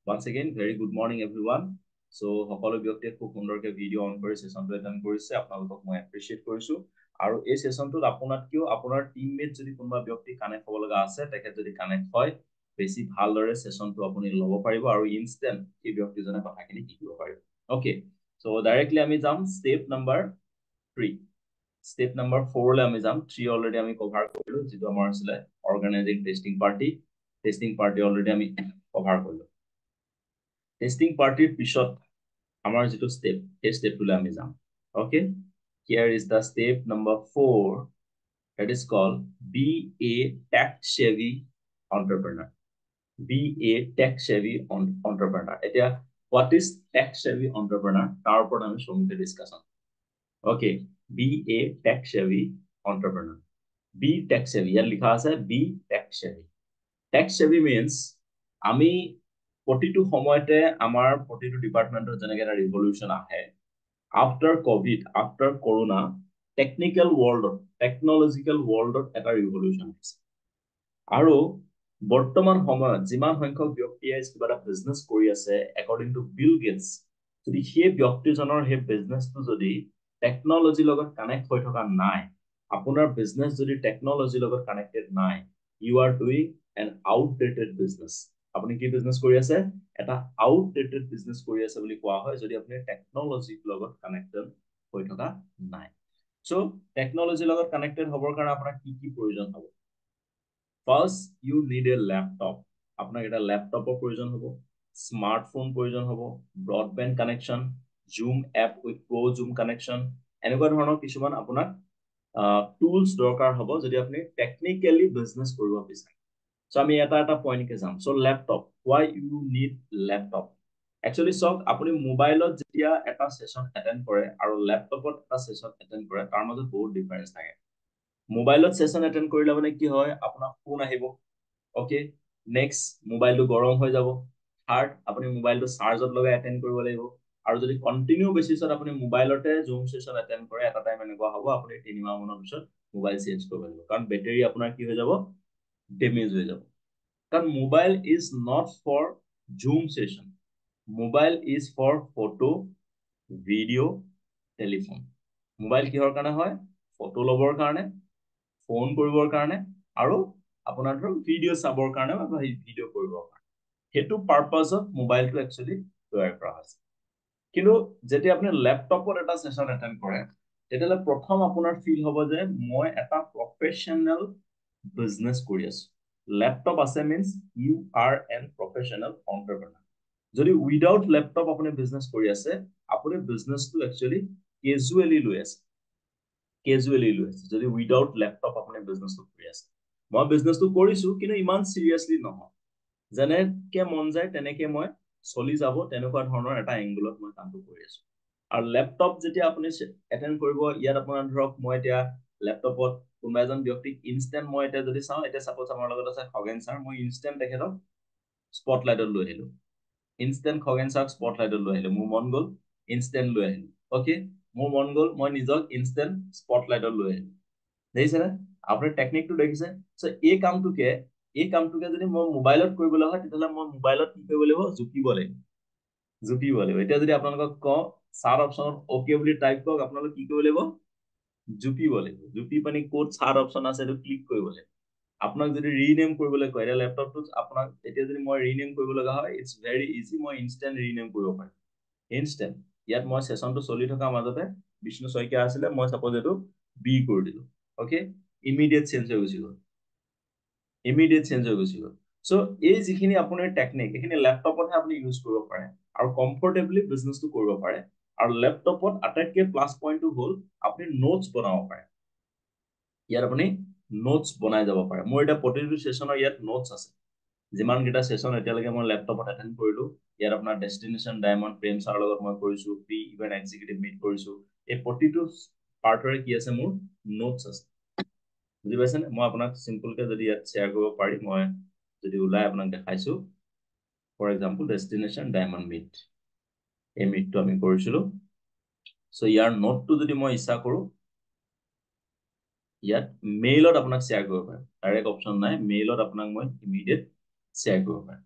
Once again, very good morning, everyone. So, সকলো ব্যক্তিয়ে খুব সুন্দৰকৈ ভিডিঅ' অন কৰি সেশনটো এটেন্ড কৰিছে আপোনালোকক মই এপ্ৰিচিয়েট কৰিছো আৰু এই সেশনটোত আপোনাতকিও আপোনাৰ টিমমেট যদি কোনোবা ব্যক্তি কানেক্ট হ'ব লগা আছে তেখেত যদি কানেক্ট হয় বেছি ভালদৰে সেশনটো আপুনি ল'ব পাৰিব আৰু ইনষ্টেন্ট এই ব্যক্তিজনে কথাখিনি শিকিব পাৰিব ওকে সো ডাইৰেক্টলি আমি যাম স্টেপ নাম্বাৰ 3 স্টেপ নাম্বাৰ 4 লৈ আমি যাম 3 অলৰেডি আমি কভাৰ কৰিলো যেটো আমাৰ আছিল অৰ্গানাইজিং টেষ্টিং পাৰ্টি অলৰেডি আমি কভাৰ কৰিলো টেষ্টিং পাৰ্টিৰ পিছত আমাৰ যেটো স্টেপ এই স্টেপটোলৈ আমি যাম okay here is the step number 4 that is called be a tech savvy entrepreneur be a tech savvy entrepreneur এতিয়া what is tech savvy entrepreneur তাৰ ওপৰত আমি সমিতি discussion okay be a tech savvy entrepreneur be tech savvy ইয়াত লিখা আছে be tech savvy means আমি প্ৰতিটো সময়তে আমাৰ প্ৰতিটো ডিপাৰ্টমেন্টৰ যেনেকৈ এটা ৰিভলিউশন আহে after covid after corona technical ওয়াৰ্ল্ডত টেকনলজিক্যাল ওয়াৰ্ল্ডত এটা ৰিভলিউশন হৈছে আৰু বৰ্তমান সময়ত যিমান সংখ্যক ব্যক্তিয়ে কিবা এটা বিজনেস কৰি আছে একৰ্ডিং টু বিল গেটস যদি সেই ব্যক্তিজনৰ সেই বিজনেসটো যদি টেকনলজিৰ লগত কানেক্ট হৈ থকা নাই আপোনাৰ বিজনেস যদি টেকনলজিৰ লগত কানেক্টেড নাই you are doing an outdated business আপুনি কি বিজনেস কৰি আছে এটা outdated business কৰি আছে বুলি কোৱা হয় যদি আপুনি টেকনলজিৰ লগত কানেক্টেড হৈ থকা নাই সো টেকনলজিৰ লগত কানেক্টেড হ'বৰ কাৰণে আপোনাৰ কি কি প্ৰয়োজন হ'ব first you need a laptop আপোনাক এটা ল্যাপটপৰ প্ৰয়োজন হ'ব স্মাৰ্টফোন প্ৰয়োজন হ'ব broadband connection zoom app with pro zoom connection এনেকুৱা ধৰণৰ কিছুমান আপোনাক টুলস দৰকাৰ হ'ব যদি আপুনি টেকনিক্যালি বিজনেস কৰিব বিচাৰে সো আমি এটা পইণ্টকে যাম so laptop why you need laptop actually সব আপুনি মোবাইলত যেতিয়া এটা সেশন এটেন্ড কৰে আৰু ল্যাপটপত এটা সেশন এটেন্ড কৰে তাৰ মাজত বহুত ডিফাৰেন্স থাকে মোবাইলত সেশন এটেন্ড কৰিলে মানে কি হয় আপোনাৰ ফোন আহিব ওকে নেক্সট মোবাইলটো গৰম হৈ যাব থাৰ্ড আপুনি মোবাইলটো চাৰ্জত লগাই এটেন্ড কৰিব লাগিব আৰু যদি কন্টিনিউ বেসিছত আপুনি মোবাইলতে জুম সেশন এটেন্ড কৰে এটা টাইম এনেকুৱা হ'ব আপুনি 3 মাহ মানৰ পিছত মোবাইল চেঞ্জ কৰিব লাগিব কাৰণ বেটাৰী আপোনাৰ কি হৈ যাব ড্যামেজ হৈ যাব কাৰণ mobile is not for zoom session mobile is for photo video telephone mobile কিহৰ কাৰণে হয় ফটো লবৰ কাৰণে ফোন কৰিবৰ কাৰণে আৰু আপোনাৰ ধৰ ভিডিও চাবৰ কাৰণে বা ভিডিও কৰিবৰ কাৰণে হেতু পাৰপাসত মোবাইলটো একচুয়ালি তৈয়াৰ কৰা হৈছে কিন্তু যেতিয়া আপুনি ল্যাপটপত এটা সেশন এটেন্ড কৰে তেতিয়ালে প্ৰথম আপোনাৰ ফিল হ'ব যে মই এটা প্ৰফেশনাল বিজনেস কৰি আছো ল্যাপটপ আছে means you are an professional entrepreneur যদি উইদাউট ল্যাপটপ আপুনি বিজনেস কৰি আছে আপুনি বিজনেসটো একচুয়ালি ক্যাজুয়ালি লৈ আছে যদি উইদাউট ল্যাপটপ আপুনি বিজনেসটো কৰি আছে মই বিজনেসটো কৰিছো কিন্তু ইমান সিৰিয়াসলি নহয় যেনেকে মন যায় তেনেকে মই চলি যাব তেনেকুৱা ধৰণৰ এটা এংগলত মই কামটো কৰি আছো আৰু ল্যাপটপ যেতিয়া আপুনি এটেন্ড কৰিব ইয়াত আপোনাৰ ধৰক মই এতিয়া ল্যাপটপত কোনোবা এজন ব্যক্তিক ইনষ্টেন্ট মই এটা যদি চাওঁ এটা সাপোজ আমাৰ লগত আছে খগেন স্যাৰ মই ইনষ্টেন্ট তেখেতক স্পটলাইটত লৈ আহিলো ইনষ্টেন্ট খগেন স্যাৰক স্পটলাইটত লৈ আহিলো মোৰ মন গল ইনষ্টেন্ট লৈ আহিলো ওকে মোৰ মন গল মই নিজক ইনষ্টেন্ট স্পটলাইটত লৈ আহিলো দেখিছে না আপুনি টেকনিকটো দেখিছে সো এই কামটোকে যদি মই মোবাইলত কৰিবলৈ হয় তেতিয়ালে মই মোবাইলত কি কৰিব লাগিব জুপিব লাগিব এতিয়া যদি আপোনালোকক ক সাৰ অপশনত ওকে বুলি টাইপ কৰক আপোনালোক কি কৰিব লাগিব জুপিব লাগিব জুপি পানি কোড সাৰ অপশন আছে এটো ক্লিক কৰিব লাগিব আপোনাক যদি ৰিনেম কৰিবলৈ কয় এটা ল্যাপটপটো আপোনাক এতিয়া যদি মই ৰিনেম কৰিব লগা হয় ইটস ভেৰি ইজি মই ইনষ্টেন্ট ৰিনেম কৰিব পাৰিম ইনষ্টেন্ট ইয়াত মই সেশনটো চলি থকা মাজতে বিষ্ণু শইকীয়া আছিলে মই সাপোজ এটো বি কৰি দিলো ওকে ইমিডিয়েট চেঞ্জ হৈ গুচি গ'ল সো এই যিখিনি আপোনাৰ টেকনিক এখিনি ল্যাপটপতহে আপুনি ইউজ কৰিব পাৰে আৰু কমফৰ্টেবলি বিজনেসটো কৰিব পাৰে আৰু ল্যাপটপত আটাইতকৈ প্লাস পইণ্টটো হ'ল আপুনি নোটস বনাব পাৰে ইয়াত আপুনি নোটস বনাই যাব পাৰে মোৰ এটা প্ৰতিটো সেশনৰ ইয়াত নোটস আছে যিমান গিটা সেশন এতিয়ালৈকে মই ল্যাপটপত এটেন্ড কৰিলো ইয়াত আপোনাৰ ডেষ্টিনেশন ডায়মণ্ড প্ৰেম ছাৰৰ লগত মই কৰিছো প্ৰি ইভেন্ট এক্সিকিউটিভ মিট কৰিছো এই প্ৰতিটো পাৰ্টৰে কি আছে মোৰ নোটস আছে বুজি পাইছেনে মই আপোনাক সিম্পলকে যদি ইয়াত শেয়াৰ কৰিব পাৰি মই যদি উলাই আপোনাক দেখাইছো for example destination diamond meat এই মিটটো আমি কৰিছিলো সো ইয়াৰ নোটটো যদি মই ইচ্ছা কৰো ইয়াত মেইলত আপোনাক শেয়াৰ কৰিব পাৰিম ডাইৰেক্ট অপশন নাই মেইলত আপোনাক মই ইমিডিয়েট শেয়াৰ কৰিব পাৰিম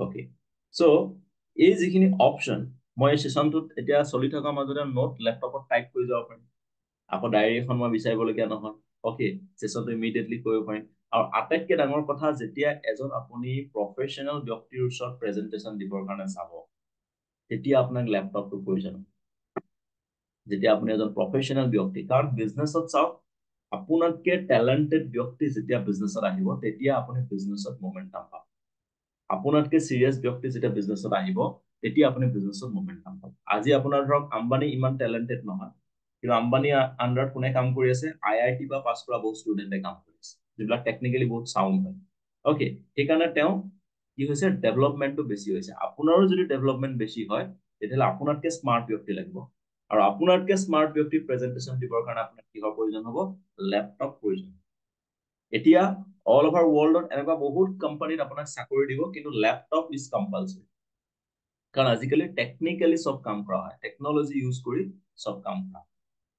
ওকে সো এই যিখিনি অপশন মই সেশনটোত এতিয়া চলি থকা মাজতে নোট ল্যাপটপত টাইপ কৰি যাব পাৰিম আকৌ ডায়েৰী এখন মই বিচাৰিবলগীয়া নহয় ওকে সেশনটো ইমিডিয়েটলি কৰিব পাৰিম আৰু আটাইতকৈ ডাঙৰ কথা যেতিয়া এজন আপুনি প্ৰফেশনেল ব্যক্তিৰ ওচৰত প্ৰেজেন্টেশন দিবৰ কাৰণে চাব তেতিয়া আপোনাক ল্যাপটপটো প্ৰয়োজন যেতিয়া আপুনি এজন প্ৰফেশনেল ব্যক্তি কাৰণ বিজনেছত চাওক আপোনাতকে ট্যালেন্টেড ব্যক্তি যেতিয়া বিজনেছত আহিব তেতিয়া আপুনি বিজনেছত মোমেন্টাম পাব আপোনাতকে সিৰিয়াছ ব্যক্তি যেতিয়া বিজনেছত আহিব তেতিয়া আপুনি বিজনেছত মোমেন্টাম পাব আজি আপোনাৰ ধৰক আম্বানী ইমান ট্যালেন্টেড নহয় কিন্তু আম্বানী আন্ডাৰত কোনে কাম কৰি আছে আইআইটি বা পাছ কৰা বহুত ষ্টুডেণ্টে কাম কৰি আছে যিবিলাক টেকনিক্যালি বহুত সাউণ্ড হয় ওকে সেইকাৰণে তেওঁ কি হৈছে ডেভেলপমেন্টটো বেছি হৈছে আপোনাৰো যদি ডেভেলপমেন্ট বেছি হয় তেতিয়াহ'লে আপোনাতকে স্মাৰ্ট ব্যক্তি লাগিব আৰু আপোনাতকে স্মাৰ্ট ব্যক্তি প্ৰেজেন্টেশন দিবৰ কাৰণে আপোনাক কিহৰ প্ৰয়োজন হ'ব ল্যাপটপ প্ৰয়োজন এতিয়া অল ওভাৰ ৱৰ্ল্ডত এনেকুৱা বহুত কোম্পানীত আপোনাক চাকৰি দিব কিন্তু ল্যাপটপ ইজ কম্পালসৰি কাৰণ আজিকালি টেকনিক্যালি সব কাম কৰা হয় টেকনলজি ইউজ কৰি সব কাম কৰা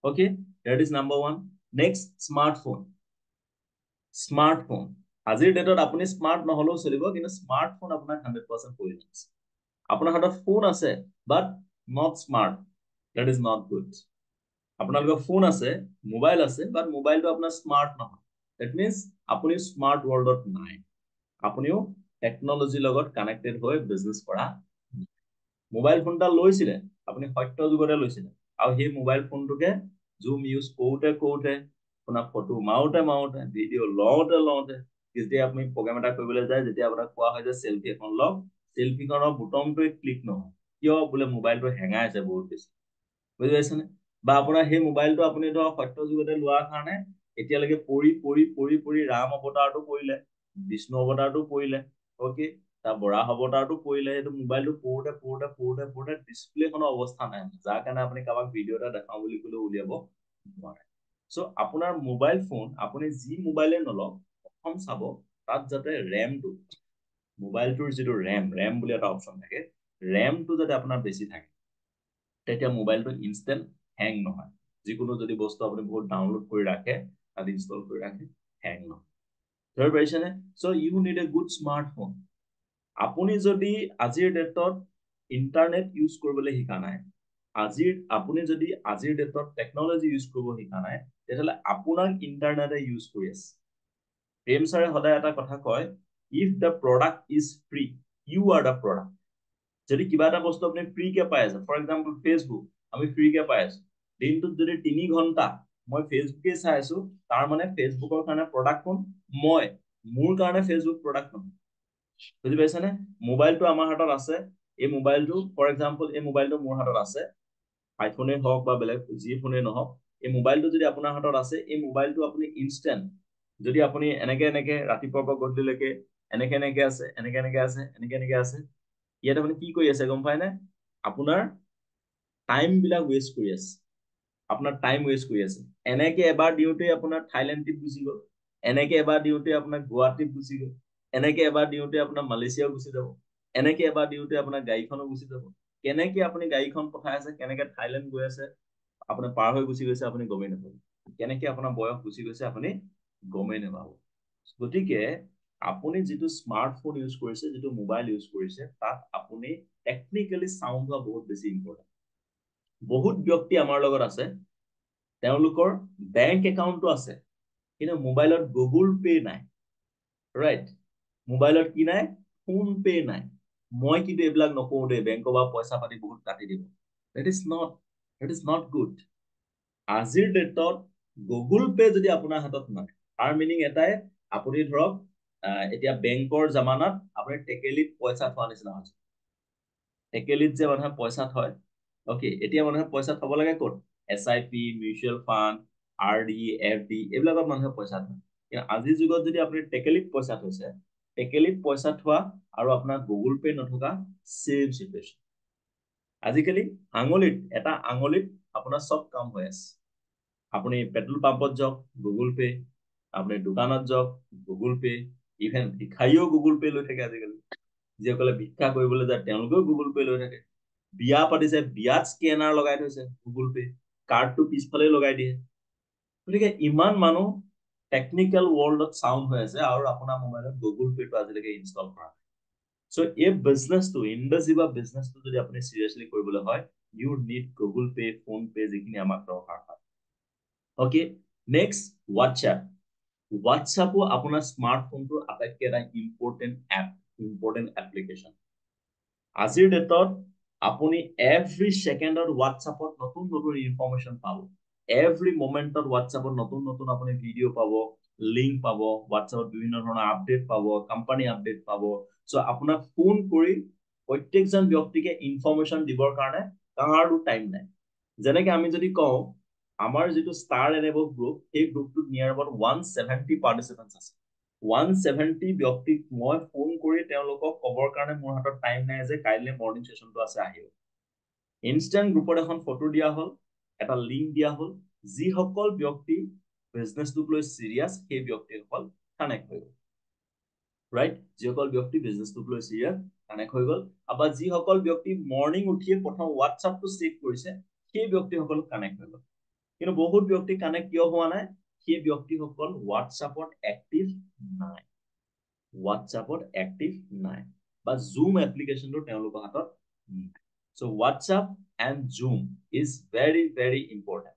okay that is number 1 next smartphone আজিৰ ডেটত আপুনি স্মাৰ্ট নহলেও চলিব কিন্তু স্মাৰ্টফোন আপোনাক 100% প্ৰয়োজন আছে আপোনাৰ হাতত ফোন আছে but not smart that is not good আপোনালোকৰ ফোন আছে মোবাইল আছে বাট মোবাইলটো আপোনাৰ স্মাৰ্ট নহয় দ্যাট মিন্স আপুনি স্মাৰ্ট ৱৰ্ল্ডত নাই আপুনিও টেকনলজিৰ লগত কানেক্টেড হৈ বিজনেছ কৰা মোবাইল ফোন এটা লৈছিলে আপুনি সত্য যুগতে লৈছিলে আৰু সেই মোবাইল ফোনটোকে জুম ইউজ কৰোতে আপোনাৰ ফটো মাৰোতে ভিডিঅ' লওঁতে যেতিয়া আপুনি প্ৰগ্ৰাম এটা কৰিবলৈ যায় যেতিয়া আপোনাক কোৱা হয় যে সেলফি এখন লওক সেলফিখনৰ বুটামটোৱে ক্লিক নহয় কিয় বোলে মোবাইলটো হেঙাই আছে বহুত বেছি বুজি পাইছেনে বা আপোনাৰ সেই মোবাইলটো আপুনি ধৰক সত্য যুগতে লোৱাৰ কাৰণে এতিয়ালৈকে পৰি ৰাম অৱতাৰটো পৰিলে বিষ্ণু অৱতাৰটো পৰিলে ওকে তাৰ বৰাহ অৱতাৰটো পৰিলে সেইটো মোবাইলটো পৰোতে ডিসপ্লেখনৰ অৱস্থা নাই যাৰ কাৰণে আপুনি কাৰোবাক ভিডিঅ' এটা দেখাওঁ বুলি ক'লেও উলিয়াব নোৱাৰে সো আপোনাৰ মোবাইল ফোন আপুনি যি মোবাইলে নলওক প্ৰথম চাব তাত যাতে ৰেমটো মোবাইলটোৰ যিটো ৰেম বুলি এটা অপচন থাকে ৰেমটো যাতে আপোনাৰ বেছি থাকে তেতিয়া মোবাইলটো ইনষ্টেন্ট হেং নহয় যিকোনো যদি বস্তু আপুনি বহুত ডাউনলোড কৰি ৰাখে তাত ইনষ্টল কৰি ৰাখে হেং নহয় ধৰি পাইছেনে so you need a good smartphone আপুনি যদি আজিৰ ডেটত ইন্টাৰনেট ইউজ কৰিবলৈ শিকা নাই আপুনি যদি আজিৰ ডেটত টেকনলজি ইউজ কৰিব শিকা নাই তেতিয়াহ'লে আপোনাক ইন্টাৰনেটে ইউজ কৰি আছে প্ৰেম ছাৰে সদায় এটা কথা কয় if the product is free you are the product যদি কিবা এটা বস্তু আপুনি ফ্ৰীকে পাই আছে ফৰ এক্সাম্পল ফেচবুক আমি ফ্ৰীকে পাই আছো দিনটোত যদি 3 ঘণ্টা মই ফেচবুকে চাই আছো তাৰ মানে ফেচবুকৰ কাৰণে প্ৰডাক্ট কোন মই মোৰ কাৰণে ফেচবুক প্ৰডাক্ট নহয় বুজি পাইছেনে মোবাইলটো আমাৰ হাতত আছে এই মোবাইলটো ফৰ এক্সাম্পল এই মোবাইলটো মোৰ হাতত আছে আইফোনে হওক বা বেলেগ যি ফোনে নহওক এই মোবাইলটো যদি আপোনাৰ হাতত আছে এই মোবাইলটো আপুনি ইনষ্টেন্ট যদি আপুনি এনেকে ৰাতিপুৱাৰ পৰা গধূলিলৈকে এনেকে আছে ইয়াত আপুনি কি কৰি আছে গম পায় নে আপোনাৰ টাইম বিলাক ৱেষ্ট কৰি আছে আপোনাৰ টাইম ৱেষ্ট কৰি আছে এনেকে এবাৰ দিওঁতে আপোনাৰ থাইলেণ্ড ট্ৰিপ গুচি গ'ল এনেকে এবাৰ দিওঁতে আপোনাৰ গোৱা ট্ৰিপ গুচি গ'ল এনেকে এবাৰ দিওঁতে আপোনাৰ মালয়েছিয়া গুচি যাব এনেকে এবাৰ দিওঁতে আপোনাৰ গাড়ীখনো গুচি যাব কেনেকে আপুনি গাড়ীখন পঠাই আছে কেনেকে থাইলেণ্ড গৈ আছে আপোনাৰ পাৰ হৈ গুচি গৈছে আপুনি গমেই নাপাব কেনেকে আপোনাৰ বয়স গুচি গৈছে আপুনি গমেই নাপাব গতিকে আপুনি যিটো স্মাৰ্টফোন ইউজ কৰিছে যিটো মোবাইল ইউজ কৰিছে তাত আপুনি টেকনিক্যালি সাউন্ড হোৱা বহুত বেছি ইম্পৰ্টেন্ট বহুত ব্যক্তি আমাৰ লগত আছে তেওঁলোকৰ বেংক একাউণ্টটো আছে কিন্তু মোবাইলত গুগল পে নাই ৰাইট মোবাইলত কি নাই ফোন পে নাই মই কিন্তু এইবিলাক নকওঁ দেই বেংকৰ পৰা পইচা পাতি বহুত কাটি দিব that is not good আজিৰ ডেটত গুগল পে যদি আপোনাৰ হাতত নাই তাৰ মিনিং এটাই আপুনি ধৰক এতিয়া বেংকৰ জামানাত আপুনি টেকেলিত পইচা থোৱা নিচিনা হৈছে টেকেলিত যে মানুহে পইচা থয় ওকে এতিয়া মানুহে পইচা থব লাগে ক'ত SIP mutual fund RD FD এইবিলাকত মানুহে পইচা থয় কিন্তু আজিৰ যুগত যদি আপুনি টেকেলিত পইচা থৈছে টেকেলিত পইচা থোৱা আৰু আপোনাৰ গুগল পে নথকা সেম সিচুৱেচন আজিকালি এটা আঙুলিত আপোনাৰ সব কাম হৈ আছে আপুনি পেট্ৰল পাম্পত যাওক গুগল পে আপুনি দোকানত যাওক গুগল পে ইভেন ভিক্ষাৰীও গুগল পে লৈ থাকে আজিকালি যিসকলে ভিক্ষা কৰিবলৈ যায় তেওঁলোকেও গুগল পে লৈ থাকে বিয়া পাতিছে বিয়াত স্কেনাৰ লগাই থৈছে গুগল পে কাৰ্ডটো পিছফালে লগাই দিয়ে গতিকে ইমান মানুহ টেকনিক্যাল ৱৰ্ল্ডত সাউন্ড হৈ আছে আৰু আপোনাৰ মোবাইলত গুগল পেটো আজিলৈকে ইনষ্টল কৰা So a business to invisible business to যদি আপুনি seriously কৰিবলৈ হয়, you need Google Pay, Phone Pay যিখিনি আমাক দৰকাৰ হয়. Okay, next WhatsApp. WhatsApp আপোনাৰ স্মাৰ্টফোনটোৰ আটাইতকৈ এটা ইম্পৰ্টেণ্ট এপ্লিকেশ্যন. আজিৰ ডেটত আপুনি এভৰি সেকেন্ডত WhatsAppত নতুন নতুন ইনফৰমেশ্যন পাব. এভৰি মোমেন্টত WhatsAppত নতুন নতুন আপুনি ভিডিঅ' পাব, লিংক পাব, WhatsAppত বিভিন্ন ধৰণৰ আপডেট পাব, কোম্পানী আপডেট পাব. চ' আপোনাক ফোন কৰি প্ৰত্যেকজন ব্যক্তিকে ইনফৰমেশ্যন দিবৰ কাৰণে কাৰো টাইম নাই. যেনেকে আমি যদি কওঁ আমাৰ যিটো ষ্টাৰ এনেবল গ্ৰুপ, সেই গ্ৰুপটোত নিয়াৰ এবাউট 170 পাৰ্টিচিপেণ্টছ আছে. 170 ব্যক্তিক মই ফোন কৰি তেওঁলোকক কবৰ কাৰণে মোৰ হাতত টাইম নাই যে কাইলৈ মৰ্নিং সেশনটো আছে আহিব. ইনষ্টেন্ট গ্ৰুপত এখন ফটো দিয়া হ'ল, এটা লিংক দিয়া হ'ল, যিসকল ব্যক্তি বিজনেছটোক লৈ সিৰিয়াছ সেই ব্যক্তিসকল কানেক্ট হৈ গ'ল, ৰাইট? যিসকল ব্যক্তি বিজনেছটোক লৈ সিৰিয়াছ কানেক্ট হৈ গ'ল, আৰু যিসকল ব্যক্তি মৰ্নিং উঠিয়ে প্ৰথম হোৱাটছআপটো চেক কৰিছে সেই ব্যক্তিসকল কানেক্ট হৈ গ'ল. কিন্তু বহুত ব্যক্তি কানেক্ট কিয় হোৱা নাই? সেই ব্যক্তিসকল হোৱাটছআপত এক্টিভ নাই, হোৱাটছআপত এক্টিভ নাই, বা জুম এপ্লিকেশ্যনটো তেওঁলোকৰ হাতত নাই. So WhatsApp and Zoom is very very important.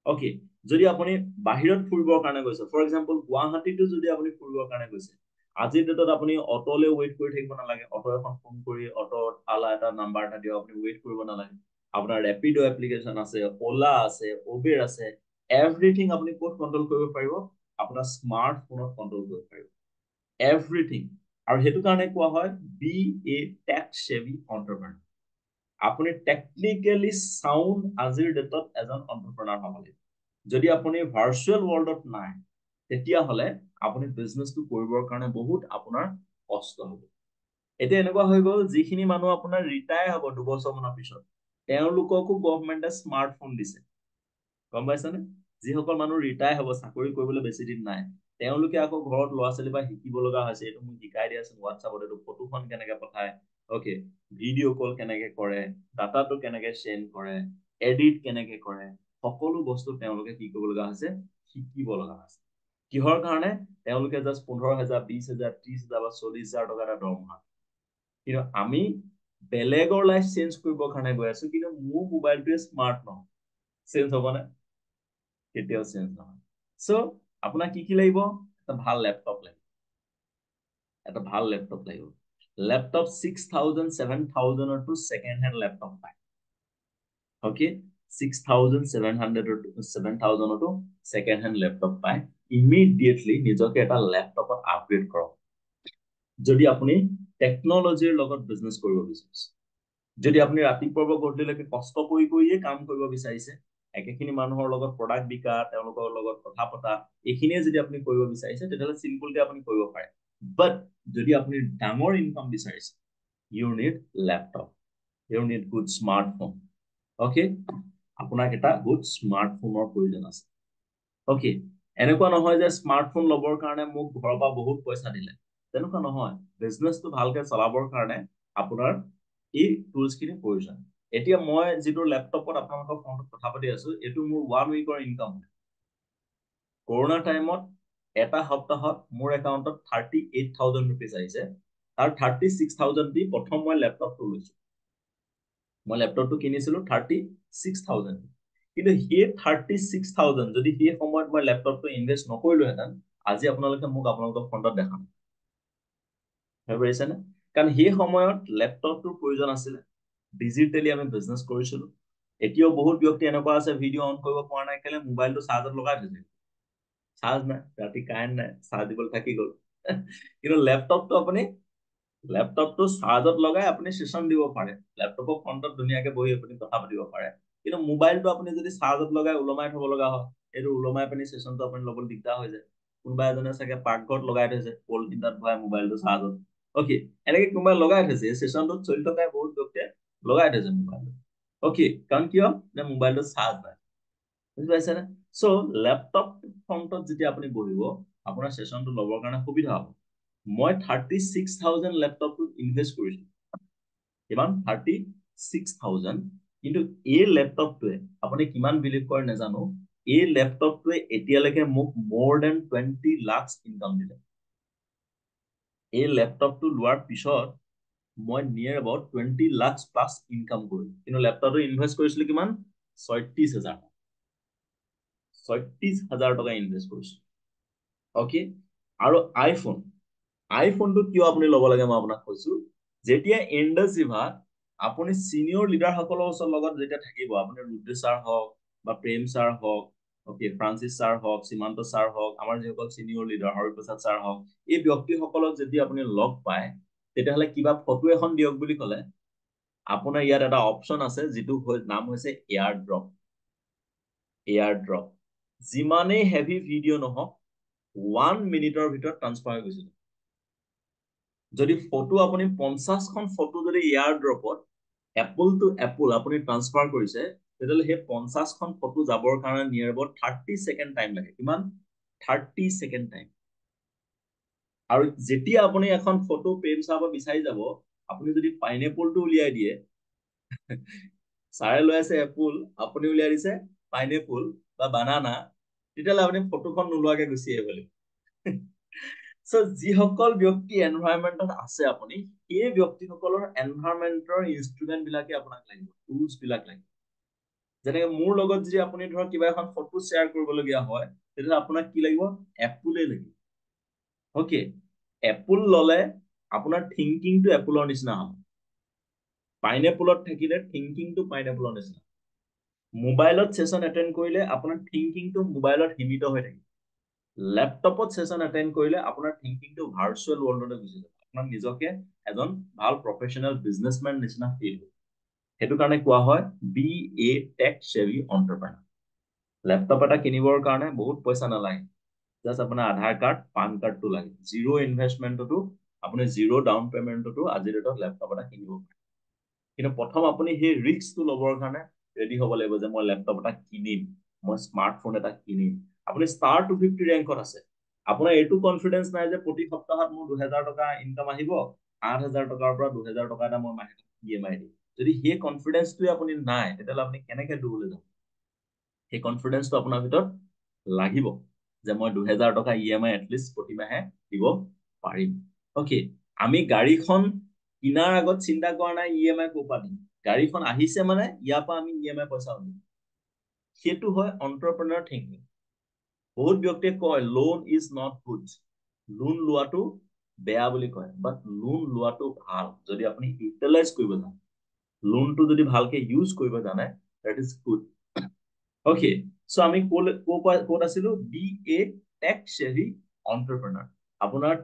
Okay, যদি আপুনি বাহিৰত ফুৰিবৰ কাৰণে গৈছে, ফৰ এক্সাম্পল গুৱাহাটীতো যদি আপুনি ফুৰিবৰ কাৰণে গৈছে, আজিৰ ডেটত আপুনি অটোলৈ ৱেইট কৰি থাকিব নালাগে. অটো এখন ফোন কৰি অটোত আলা এটা নাম্বাৰ এটা দিয়ক, আপুনি ৱেইট কৰিব নালাগে. আপোনাৰ ৰেপিডো এপ্লিকেশ্যন আছে, ওলা আছে, উবেৰ আছে, এভৰিথিং আপুনি ক'ত কণ্ট্ৰল কৰিব পাৰিব? আপোনাৰ স্মাৰ্টফোনত কণ্ট্ৰল কৰিব পাৰিব, এভৰিথিং. আৰু সেইটো কাৰণে কোৱা হয় বি এ টেক সেভি এণ্টাৰপ্ৰেনাৰ. আপুনি টেকনিক্যালি সাউন্ড আজিৰ ডেটত এজন এণ্টাৰপ্ৰেনাৰ হ'ব লাগিব. যদি আপুনি ভাৰ্চুৱেল ৱৰ্ল্ডত নাই, তেতিয়াহ'লে আপুনি বিজনেছটো কৰিবৰ কাৰণে বহুত আপোনাৰ কষ্ট হ'ব. এতিয়া এনেকুৱা হৈ গ'ল, যিখিনি মানুহ আপোনাৰ ৰিটায়াৰ হ'ব 2 বছৰমানৰ পিছত, তেওঁলোককো গভৰ্ণমেণ্টে স্মাৰ্টফোন দিছে, গম পাইছানে? যিসকল মানুহ ৰিটায়াৰ হ'ব, চাকৰি কৰিবলৈ বেছি দিন নাই, তেওঁলোকে আকৌ ঘৰত ল'ৰা ছোৱালীৰ পৰা শিকিব লগা হৈছে, এইটো মোক শিকাই দিয়াচোন হোৱাটছআপত, এইটো ফটোখন কেনেকে পঠায়, অকে, ভিডিঅ' কল কেনেকে কৰে, ডাটাটো কেনেকে চেণ্ড কৰে, এডিট কেনেকে কৰে, সকলো বস্তু তেওঁলোকে কি কৰিব লগা হৈছে? শিকিব লগা হৈছে. কিহৰ কাৰণে? তেওঁলোকে জাষ্ট 15,000, 20,000, 30,000 বা 40,000 টকা এটা দৰমহা। কিন্তু আমি বেলেগৰ লাইফ চেঞ্জ কৰিবৰ কাৰণে গৈ আছো, কিন্তু মোৰ মোবাইলটোৱে স্মাৰ্ট নহয়, চেঞ্জ হ'বনে? কেতিয়াও চেঞ্জ নহয়. চ' আপোনাক কি কি লাগিব? এটা ভাল লেপটপ লাগিব, এটা ভাল লেপটপ লাগিব. Laptop 6,000, 7,000 to second hand laptop পায়, okay? 6,000, 700 to 7,000 to second hand laptop পায়. ইমিডিয়েটলি নিজকে এটা লেপটপত আপগ্ৰেড কৰক যদি আপুনি টেকনলজিৰ লগত বিজনেছ কৰিব বিচাৰিছে. যদি আপুনি ৰাতিপুৱাৰ পৰা গধূলিলৈকে কষ্ট কৰি কৰিয়ে কাম কৰিব বিচাৰিছে, একেখিনি মানুহৰ লগত প্ৰডাক্ট বিকা, তেওঁলোকৰ লগত কথা পতা, এইখিনিয়ে যদি আপুনি কৰিব বিচাৰিছে, তেতিয়াহ'লে চিম্পলকে আপুনি কৰিব পাৰে. বাট যদি আপুনি ডাঙৰ ইনকাম বিচাৰিছে, you need laptop, you need good smartphone, okay? আপোনাক এটা গুড স্মাৰ্টফোনৰ প্ৰয়োজন আছে, অকে? এনেকুৱা নহয় যে স্মাৰ্টফোন ল'বৰ কাৰণে মোক ঘৰৰ পৰা বহুত পইচা দিলে, তেনেকুৱা নহয়. বিজনেছটো ভালকে চলাবৰ কাৰণে আপোনাৰ এই টুলছখিনি প্ৰয়োজন. এতিয়া মই যিটো লেপটপত আপোনালোকৰ ফোনত কথা পাতি আছো, এইটো মোৰ 1 উইকৰ ইনকাম। কৰোণা টাইমত এটা সপ্তাহত মোৰ একাউণ্টত 38,000 ৰুপিজ আহিছে, তাৰ 36,000 দি প্ৰথম মই লেপটপটো লৈছো। মই লেপটপটো কিনিছিলো 36,000, কিন্তু সেই 36,000 যদি সেই সময়ত মই লেপটপটো ইনভেষ্ট নকৰিলোহেঁতেন, আজি আপোনালোকে মোক আপোনালোকৰ ফ্ৰণ্টত দেখাম, ভাবিছেনে? কাৰণ সেই সময়ত লেপটপটোৰ প্ৰয়োজন আছিলে, ডিজিটেলি আমি বিজনেছ কৰিছিলো। এতিয়াও বহুত ব্যক্তি এনেকুৱা আছে ভিডিঅ' অন কৰিব পৰা নাই, কেলে মোবাইলটো চাৰ্জত লগাই থৈছে, চাৰ্জ নাই, ৰাতি কাৰেণ্ট নাই, চাৰ্জ দিবলৈ থাকি গ'ল। কিন্তু লেপটপটো চাৰ্জত লগাই আপুনি সেশন দিব পাৰে, লেপটপৰ ফ্ৰণ্টত ধুনীয়াকে বহি আপুনি কথা পাতিব পাৰে। কিন্তু মোবাইলটো আপুনি যদি চাৰ্জত লগাই ওলমাই থব লগা হয়, এইটো ওলমাই পিনি সেশনটো আপুনি ল'বলৈ দিগদাৰ হৈ যায়। কোনোবা এজনে চাগে পাকঘৰত লগাই থৈছে, পলিথিনত ভৰাই মোবাইলটো চাৰ্জত, অকে? এনেকে কোনোবাই লগাই থৈছে, এই সেশনটোত চলি থকাই বহুত ব্যক্তিয়ে লগাই থৈছে মোবাইলটো, অকে? কাৰণ কিয়? যে মোবাইলটো চাৰ্জ নাই, বুজি পাইছেনে? চ' লেপটপ ফ্ৰণ্টত যেতিয়া আপুনি বহিব, আপোনাৰ সেশনটো ল'বৰ কাৰণে সুবিধা হ'ব। মই 36,000 লেপটপটোত ইনভেষ্ট কৰিছো, কিমান? 36,000। কিন্তু এই লেপটপটোৱে, আপুনি কিমান বিলিভ কৰে নাজানো, এই লেপটপটোৱে এতিয়ালৈকে মোক more than 20 lakhs ইনকাম দিলে। এই লেপটপটো লোৱাৰ পিছত মই নিয়াৰ এবাউট 20 লাখ প্লাছ ইনকাম কৰিম, কিন্তু লেপটপটো ইনভেষ্ট কৰিছিলো কিমান 36,000 টকা ইনভেষ্ট কৰিছো। অকে, আৰু আইফোনটো কিয় আপুনি ল'ব লাগে মই আপোনাক কৈছো। যেতিয়া ইণ্ডাচিভা আপুনি চিনিয়ৰ লিডাৰ সকলৰ ওচৰৰ লগত যেতিয়া থাকিব, আপুনি ৰুদ্ৰ ছাৰ হওক বা প্ৰেম ছাৰ হওক, অকে ফ্ৰান্সিছ ছাৰ হওক, সীমান্ত ছাৰ হওক, আমাৰ যিসকল চিনিয়ৰ লিডাৰ হৰিপ্ৰসাদ ছাৰ হওক, এই ব্যক্তিসকলক যদি আপুনি লগ পায়, তেতিয়াহ'লে কিবা ফটো এখন দিয়ক বুলি ক'লে আপোনাৰ ইয়াত এটা অপশ্যন আছে, যিটো নাম হৈছে এয়াৰ ড্ৰপ। যিমানেই হেভি ভিডিঅ' নহওক 1 মিনিটৰ ভিতৰত ট্ৰান্সফাৰ হৈ গৈছিল। যদি ফটো আপুনি 50খন ফটো যদি এয়াৰ ড্ৰপত এপল টু এপল আপুনি ট্ৰান্সফাৰ কৰিছে, তেতিয়াহ'লে সেই 50খন ফটো যাবৰ কাৰণে নিয়াৰ এবাউট 30 ছেকেণ্ড টাইম লাগে। কিমান? 30 ছেকেণ্ড টাইম। আৰু যেতিয়া আপুনি এখন ফটো প্ৰেম চাব বিচাৰি যাব, আপুনি যদি পাইনএপলটো উলিয়াই দিয়ে, ছাৰে লৈ আছে এপল, আপুনি উলিয়াই দিছে পাইনএপল বা বানানা, তেতিয়াহ'লে আপুনি ফটোখন নোলোৱাকে গুচি আহিব লাগিব। সো যিসকল ব্যক্তি এনভাইৰনমেন্টত আছে, আপুনি সেই ব্যক্তিসকলৰ এনভাইৰনমেন্টৰ ইনষ্ট্ৰুমেন্ট বিলাকে আপোনাক লাগিব, টুলছ বিলাক লাগিব। যেনেকে মোৰ লগত যদি আপুনি ধৰক কিবা এখন ফটো শ্বেয়াৰ কৰিবলগীয়া হয়, তেতিয়াহ'লে আপোনাক কি লাগিব? এপলে লাগিব। অকে, এপল ললে আপোনাৰ থিংকিংটো এপলৰ নিচিনা হ'ব। পাইনএপলত থাকিলে থিংকিংটো পাইনএপলৰ নিচিনা। মোবাইলত সেশন এটেন্ড কৰিলে আপোনাৰ থিংকিংটো মোবাইলত সীমিত হৈ থাকে। লেপটপত সেশন এটেন্ড কৰিলে আপোনাৰ থিংকিংটো ভাৰ্চুৱেল ৱৰ্ল্ডলৈ গুচি যাব। আপোনাক নিজকে এজন ভাল প্ৰফেচনেল বিজনেছমেন নিচিনা ফিল হয়। সেইটো কাৰণে কোৱা হয় B a tech Sevi এণ্টাৰপ্ৰেনাৰ। Laptop এটা কিনিবৰ কাৰণে বহুত পইচা নালাগে, জাষ্ট আপোনাৰ আধাৰ কাৰ্ড, পান কাৰ্ডটো লাগে। জিৰ' ইনভেষ্টমেণ্টতো, আপুনি জিৰ' ডাউন পেমেণ্টতো আজিৰ ডেটত লেপটপ এটা কিনিব পাৰে। কিন্তু প্ৰথম আপুনি সেই ৰিস্কটো ল'বৰ কাৰণে ৰেডি হ'ব লাগিব, যে মই লেপটপ এটা কিনিম, মই স্মাৰ্টফোন এটা কিনিম। আপুনি ষ্টাৰ 250 ৰেংকত আছে, আপোনাৰ এইটো কনফিডেন্স নাই যে প্ৰতি সপ্তাহত মোৰ 2000 টকা ইনকাম আহিব, 8000 টকাৰ পৰা 2000 টকা এটা মই মাহেকত ইএমআই দিম। যদি সেই কনফিডেন্সটোৱে আপুনি নাই, তেতিয়াহ'লে আপুনি কেনেকে দূৰলৈ যাব? সেই কনফিডেন্সটো আপোনাৰ ভিতৰত লাগিব, যে মই 2000 টকা ইএমআই এটলিষ্ট প্ৰতিমাহে দিব পাৰিম। অকে, আমি গাড়ীখন কিনাৰ আগত চিন্তা কৰা নাই ইএমআই ক'ৰ পৰা দিম, গাড়ীখন আহিছে মানে ইয়াৰ পৰা আমি ইএমআই পইচা দিম। সেইটো হয় এণ্টাৰপ্ৰেনাৰ থিংকিং। বহুত ব্যক্তিয়ে কয় loan is not good, loan লোৱাটো বেয়া বুলি কয়, বাট লোন লোৱাটো ভাল যদি আপুনি ইউটিলাইজ কৰিব জানে। লোনটো যদি ভালকে ইউজ কৰিব জানে, that is good. Okay, so আমি ক'ত আছিলো? B a tech Sevi এণ্টাৰপ্ৰেনাৰ। আপোনাৰ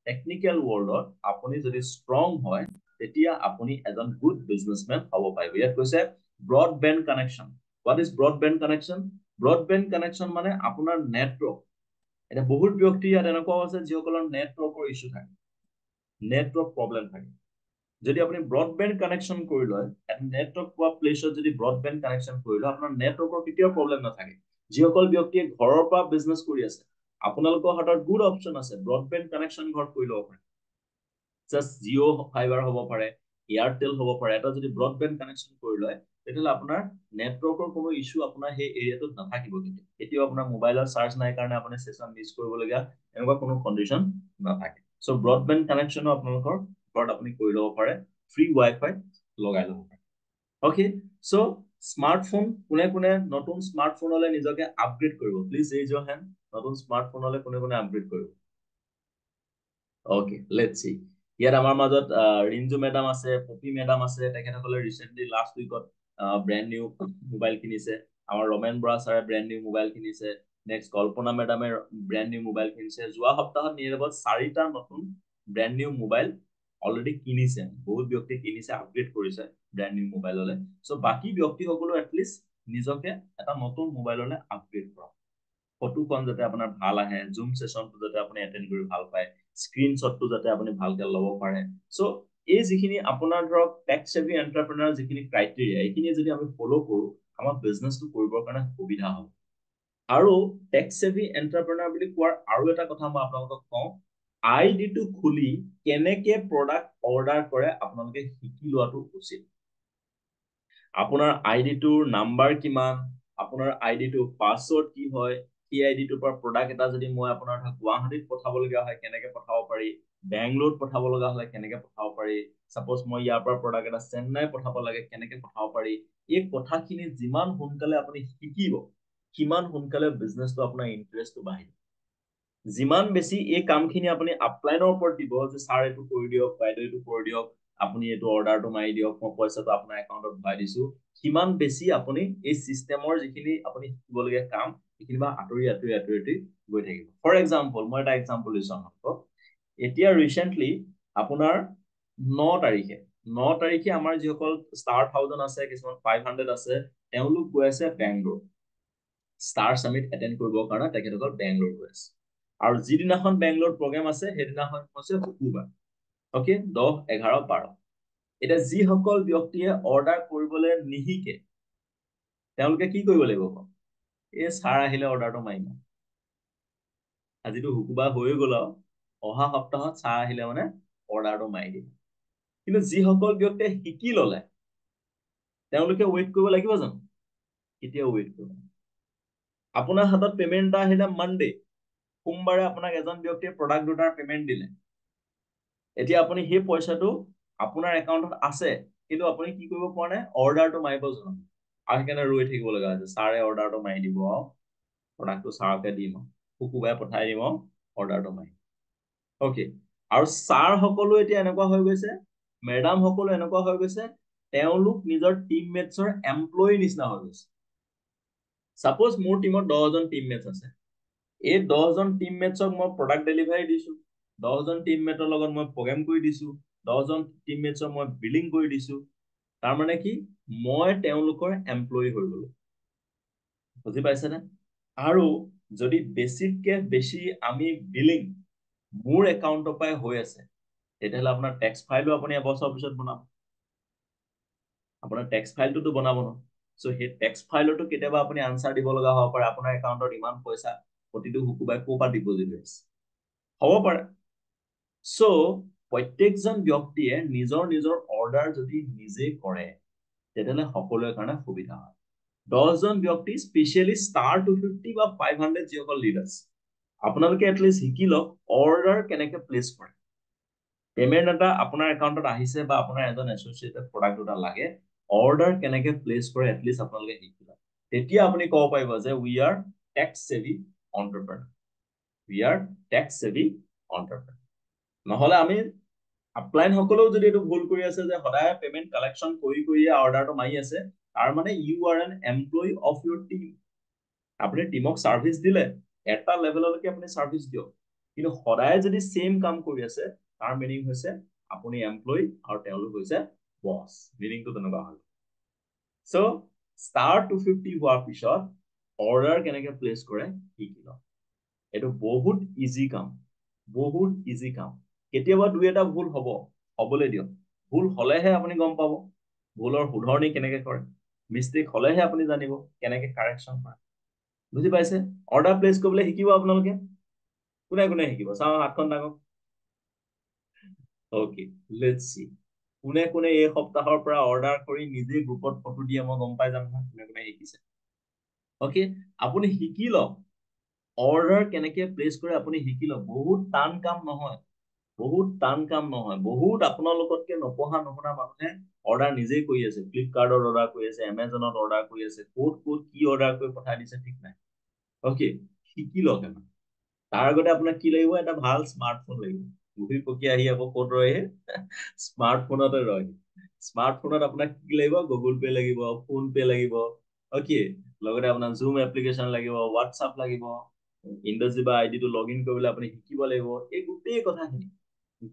টেকনিকেল ৱৰ্ল্ডত আপুনি যদি ষ্ট্ৰং হয়, তেতিয়া আপুনি এজন গুড বিজনেছমেন হ'ব পাৰিব। ইয়াত কৈছে broadband connection. What is broadband connection? Broadband connection মানে আপোনাৰ নেটৱৰ্ক। এতিয়া বহুত ব্যক্তি ইয়াত এনেকুৱাও আছে যিসকলৰ নেটৱৰ্কৰ ইছ্যু থাকে, নেটৱৰ্ক প্ৰব্লেম থাকে। যদি আপুনি ব্ৰডবেণ্ড কানেকশ্যন কৰি লয়, নেটৱৰ্ক পোৱা প্লেচত যদি ব্ৰডবেণ্ড কানেকশ্যন কৰি লয়, আপোনাৰ নেটৱৰ্কৰ কেতিয়াও প্ৰব্লেম নাথাকে। যিসকল ব্যক্তিয়ে ঘৰৰ পৰা বিজনেছ কৰি আছে, আপোনালোকৰ হাতত গুড অপশ্যন আছে, ব্ৰডবেণ্ড কানেকশ্যন ঘৰত কৰি ল'ব পাৰে। জাষ্ট জিঅ' ফাইবাৰ হ'ব পাৰে, এয়াৰটেল হ'ব পাৰে। এটা যদি ব্ৰডবেণ্ড কানেকশ্যন কৰি লয়, তেতিয়াহ'লে আপোনাৰ নেটৱৰ্কৰ কোনো ইছ্যু আপোনাৰ সেই এৰিয়াটোত নাথাকিব। কিন্তু এতিয়াও আপোনাৰ মোবাইলৰ চাৰ্জ নাই কাৰণে আপুনি সেশন মিছ কৰিবলগীয়া এনেকুৱা কোনো কণ্ডিশ্যন নাথাকে। চ' ব্ৰডবেণ্ড কানেকশ্যনো আপোনালোকৰ ঘৰত আপুনি কৰি ল'ব পাৰে, ফ্ৰী ৱাইফাই লগাই ল'ব পাৰে। অকে, চ' স্মাৰ্টফোন কোনে কোনে নতুন স্মাৰ্টফোনলৈ নিজকে আপগ্ৰেড কৰিব? Please raise Euro hand. নতুন স্মাৰ্টফোনলৈ কোনে কোনে আপগ্ৰেড কৰিব? অকে, লেটছ সি। ইয়াত আমাৰ মাজত ৰিঞ্জু মেডাম আছে, পপি মেডাম আছে। তেখেতসকলে ৰিচেণ্টলি লাষ্ট উইকত ব্ৰেণ্ড নিউ মোবাইল কিনিছে। আমাৰ ৰমেন বৰা ছাৰে ব্ৰেণ্ড নিউ মোবাইল কিনিছে। নেক্সট কল্পনা মেডামে ব্ৰেণ্ড নিউ মোবাইল কিনিছে। যোৱা সপ্তাহত নিৰৱত 4টা নতুন ব্ৰেণ্ড নিউ মোবাইল অলৰেডি কিনিছে। বহুত ব্যক্তি কিনিছে, আপগ্ৰেড কৰিছে ব্ৰেণ্ড নিউ মোবাইললৈ। চ' বাকী ব্যক্তিসকলেও এটলিষ্ট নিজকে এটা নতুন মোবাইললৈ আপগ্ৰেড কৰক। ফটোখন যাতে আপোনাৰ ভাল আহে, জুম সেশনটো যাতে আপুনি এটেন্ড কৰি ভাল পায়, স্ক্ৰীনশ্বটটো যাতে আপুনি ভালকে ল'ব পাৰে। চ' এই যিখিনি আপোনাৰ ধৰক টেক সেভি এণ্টাৰপ্ৰেনাৰ যিখিনি ক্ৰাইটেৰিয়া, এইখিনি যদি আমি ফ'ল' কৰোঁ, আমাৰ বিজনেছটো কৰিবৰ কাৰণে সুবিধা হ'ব। আৰু টেক সেভি এণ্টাৰপ্ৰেনাৰ বুলি কোৱাৰ আৰু এটা কথা মই আপোনালোকক কওঁ, আইডিটো খুলি কেনেকে প্ৰডাক্ট অৰ্ডাৰ কৰে আপোনালোকে শিকি লোৱাটো উচিত। আপোনাৰ আইডিটোৰ নাম্বাৰ কিমান, আপোনাৰ আইডিটোৰ পাছৱৰ্ড কি হয়, সেই আইডিটোৰ পৰা প্ৰডাক্ট এটা যদি মই আপোনাৰ গুৱাহাটীত পঠাবলগীয়া হয়, কেনেকে পঠাব পাৰি, বেংগলোৰ পঠাব লগা হলে কেনেকে পঠাব পাৰি, সাপোজ মই ইয়াৰ পৰা প্ৰডাক্ট এটা চেন্নাই পঠাব লাগে কেনেকে পঠাব পাৰি, এই কথাখিনি যিমান সোনকালে আপুনি শিকিব কিমান সোনকালে বিজনেসটো আপোনাৰ ইন্টাৰেষ্টটো বাঢ়িব। যিমান বেছি এই কামখিনি আপুনি আপলাইনৰ ওপৰত দিব যে স্যাৰ এইটো কৰি দিয়ক বাইদেউ এইটো কৰি দিয়ক আপুনি এইটো অৰ্ডাৰটো মাৰি দিয়ক মই পইচাটো আপোনাৰ একাউণ্টত ভৰাই দিছো, কিমান বেছি আপুনি এই সিস্টেমৰ যিখিনি আপুনি শিকিবলগীয়া কাম সেইখিনি বা আঁতৰি আঁতৰি আঁতৰি আঁতৰি গৈ থাকিব। ফৰ এক্সাম্পল মই এটা এক্সাম্পল দিছো আপোনালোকক, এতিয়া ৰিসেন্টলি আপোনাৰ 9 তাৰিখে আমাৰ যিসকল ষ্টাৰ 1000 আছে কিছুমান 500 আছে তেওঁলোক গৈ আছে বেংগলোৰ ষ্টাৰ সামিট এটেন্ড কৰিবৰ কাৰণে তেখেতসকল বেংগলোৰ গৈ আছে। আৰু যিদিনাখন বেংগলোৰ প্ৰগ্ৰাম আছে সেইদিনাখন হৈছে শুকুৰবাৰ, ওকে 10, 11, 12। এতিয়া যিসকল ব্যক্তিয়ে অৰ্ডাৰ কৰিবলৈ নিশিকে তেওঁলোকে কি কৰিব লাগিব, এই স্যাৰ আহিলে অৰ্ডাৰটো মাৰিম, আজিতো শুকুৰবাৰ হৈ গ'ল আৰু অহা সপ্তাহত স্যাৰ আহিলে মানে অৰ্ডাৰটো মাৰি দিম। কিন্তু যিসকল ব্যক্তিয়ে শিকি ললে তেওঁলোকে ৱেইট কৰিব লাগিব জানো, কেতিয়া ৱেইট কৰিব। আপোনাৰ হাতত পেমেন্ট এটা আহিলে মানডে, সোমবাৰে আপোনাক এজন ব্যক্তিয়ে প্ৰডাক্ট দুটাৰ পেমেন্ট দিলে, এতিয়া আপুনি সেই পইচাটো আপোনাৰ একাউণ্টত আছে কিন্তু আপুনি কি কৰিব পৰা নাই অৰ্ডাৰটো মাৰিব জানো, আৰু সেইকাৰণে ৰৈ থাকিব লগা হৈছে স্যাৰে অৰ্ডাৰটো মাৰি দিব প্ৰডাক্টটো স্যাৰকে দিম শুকুৰবাৰে পঠাই দিম অৰ্ডাৰটো মাৰি। ওকে, আৰু স্যাৰ সকলো এতিয়া এনেকুৱা হৈ গৈছে মেডাম সকলো এনেকুৱা হৈ গৈছে তেওঁলোক নিজৰ টিমমেটছৰ এমপ্লয়ি নিচিনা হৈ গৈছে। সাপোজ মোৰ টিমত 10 জন টিমমেটছ আছে, এই 10 জন টিমমেটছক মই প্ৰডাক্ট ডেলিভাৰী দিছো, 10 জন টিমমেটৰ লগত মই প্ৰগ্ৰাম কৰি দিছো, 10 জন টিমমেটছক মই বিলিং কৰি দিছো, তাৰ মানে কি মই তেওঁলোকৰ এমপ্লয়ি হৈ গলো, বুজি পাইছেনে। আৰু যদি বেছিতকে বেছি আমি বিলিং মোৰ একাউণ্টৰ পৰাই হৈ আছে তেতিয়াহ'লে আপোনাৰ টেক্স ফাইলো আপুনি এবছৰৰ পিছত বনাব, আপোনাৰ টেক্স ফাইলটোতো বনাব ন, সো সেই টেক্স ফাইলতো কেতিয়াবা আপুনি আনসাৰ দিব লগা হ'ব পাৰে আপোনাৰ একাউণ্টত ইমান পইচা প্ৰতিটো শুকুৰবাৰে ক'ৰ পৰা ডিপজিট হৈছে হ'ব পাৰে। সো প্ৰত্যেকজন ব্যক্তিয়ে নিজৰ নিজৰ অৰ্ডাৰ যদি নিজে কৰে তেতিয়াহ'লে সকলোৰে কাৰণে সুবিধা হয়। 10 জন ব্যক্তি স্পেচিয়ালি ষ্টাৰ 250 বা 500 যিসকল লিডাৰ্ছ আপোনালোকে এটলিষ্ট শিকি লওক অৰ্ডাৰ কেনেকে প্লেচ কৰে, পেমেন্ট এটা আপোনাৰ একাউণ্টত আহিছে বা আপোনাৰ এজন এছ'চিয়েটেড প্ৰডাক্ট এটা লাগে অৰ্ডাৰ কেনেকে প্লেচ কৰে এটলিষ্ট আপোনালোকে শিকি লওক, তেতিয়া আপুনি ক'ব পাৰিব যে we are tech savvy entrepreneur, we are tech savvy entrepreneur. নহলে আমি আপলাইন সকলেও যদি এইটো ভুল কৰি আছে যে সদায় পেমেন্ট কালেকশ্যন কৰি কৰিয়ে অৰ্ডাৰটো মাৰি আছে তাৰ মানে you are an employee of your team, আপুনি টিমক সাৰ্ভিস দিলে এটা লেভেললৈকে আপুনি সাৰ্ভিস দিয়ক, কিন্তু সদায় যদি সেম কাম কৰি আছে তাৰ মিনিং হৈছে আপুনি এমপ্লয়ি আৰু তেওঁলোক হৈছে বছ, মিনিংটো তেনেকুৱা হয়। সো ষ্টাৰ 250 হোৱাৰ পিছত অৰ্ডাৰ কেনেকে প্লেচ কৰে শিকি লওক, এইটো বহুত ইজি কাম, বহুত ইজি কাম। কেতিয়াবা দুই এটা ভুল হ'ব, হ'বলৈ দিয়ক, ভুল হলেহে আপুনি গম পাব ভুলৰ শুধৰণি কেনেকে কৰে, মিষ্টেক হলেহে আপুনি জানিব কেনেকে কাৰেকশ্যন কৰে, বুজি পাইছে। অৰ্ডাৰ প্লেচ কৰিবলৈ শিকিব আপোনালোকে, কোনে কোনে শিকিব চাওঁ হাতখন ডাঙক। ওকে লেটস সি কোনে কোনে এই সপ্তাহৰ পৰা অৰ্ডাৰ কৰি নিজে গ্ৰুপত ফটো দিয়ে মই গম পাই যাম নহয় কোনে কোনে শিকিছে। ওকে আপুনি শিকি লওক অৰ্ডাৰ কেনেকে প্লেচ কৰে আপুনি শিকি লওক, বহুত টান কাম নহয়, বহুত টান কাম নহয়, বহুত আপোনালোকতকে নপঢ়া নুশুনা মানুহে অৰ্ডাৰ নিজেই কৰি আছে, ফ্লিপকাৰ্টত অৰ্ডাৰ কৰি আছে, এমাজনত অৰ্ডাৰ কৰি আছে, ক'ত ক'ত কি অৰ্ডাৰ কৰি পঠাই দিছে ঠিক নাই। ওকে শিকি লওক এখন, তাৰ আগতে আপোনাক কি লাগিব এটা ভাল স্মাৰ্টফোন লাগিব, ঘূৰি পকি আহি আকৌ ক'ত ৰয় স্মাৰ্টফোনতে ৰয়, স্মাৰ্টফোনত আপোনাক কি লাগিব গুগল পে লাগিব, ফোন পে লাগিব, ওকে লগতে আপোনাৰ জুম এপ্লিকেশ্যন লাগিব, হোৱাটছআপ লাগিব, ইণ্ডাজিবা আইডিটো লগ ইন কৰিবলৈ আপুনি শিকিব লাগিব, এই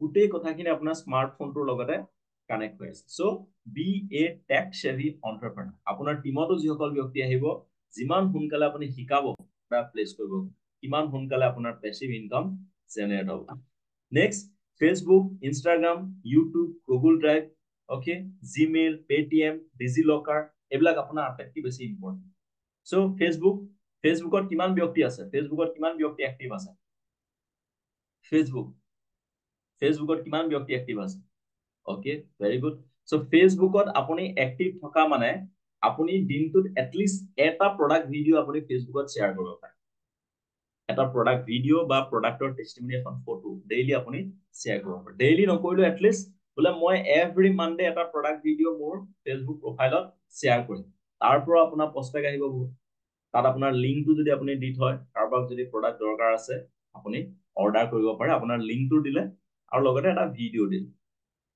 গোটেই কথাখিনি আপোনাৰ স্মাৰ্টফোনটোৰ লগতে কানেক্ট হৈ আছে। So B a tech Sevi এণ্টাৰপ্ৰেনাৰ, আপোনাৰ টিমতো যিসকল ব্যক্তি আহিব যিমান সোনকালে আপুনি শিকাব বা প্লেচ কৰিব কিমান সোনকালে আপোনাৰ পেছিভ ইনকাম জেনেৰেট হ'ব। Next Facebook, Instagram, YouTube, Google drive, okay Gmail, Paytm, DigiLocker এইবিলাক আপোনাৰ আটাইতকৈ বেছি ইম্পৰ্টেণ্ট। সো ফেচবুকত কিমান ব্যক্তি আছে, ফেচবুকত কিমান ব্যক্তি এক্টিভ আছে, ফেচবুকত কিমান ব্যক্তি এক্টিভ আছে, ওকে ভেৰি গুড। সো ফেচবুকত আপুনি এক্টিভ থকা মানে আপুনি দিনটোত এটলিষ্ট এটা প্ৰডাক্ট ভিডিঅ' আপুনি ফেচবুকত শ্বেয়াৰ কৰিব পাৰে, এটা প্ৰডাক্ট ভিডিঅ' বা প্ৰডাক্টৰ টেষ্টিমনি এখন ফটো ডেইলি আপুনি শ্বেয়াৰ কৰিব পাৰে ডেইলি নকৰিলেও এটলিষ্ট বোলে মই এভৰি মানডে এটা প্ৰডাক্ট ভিডিঅ' মোৰ ফেচবুক প্ৰফাইলত শ্বেয়াৰ কৰিম তাৰ পৰা আপোনাৰ প্ৰস্পেক্ট আহিব বহুত তাত আপোনাৰ লিংকটো যদি আপুনি দি থয় কাৰোবাক যদি প্ৰডাক্ট দৰকাৰ আছে আপুনি অৰ্ডাৰ কৰিব পাৰে আপোনাৰ লিংকটো দিলে আৰু লগতে এটা ভিডিঅ' দিলে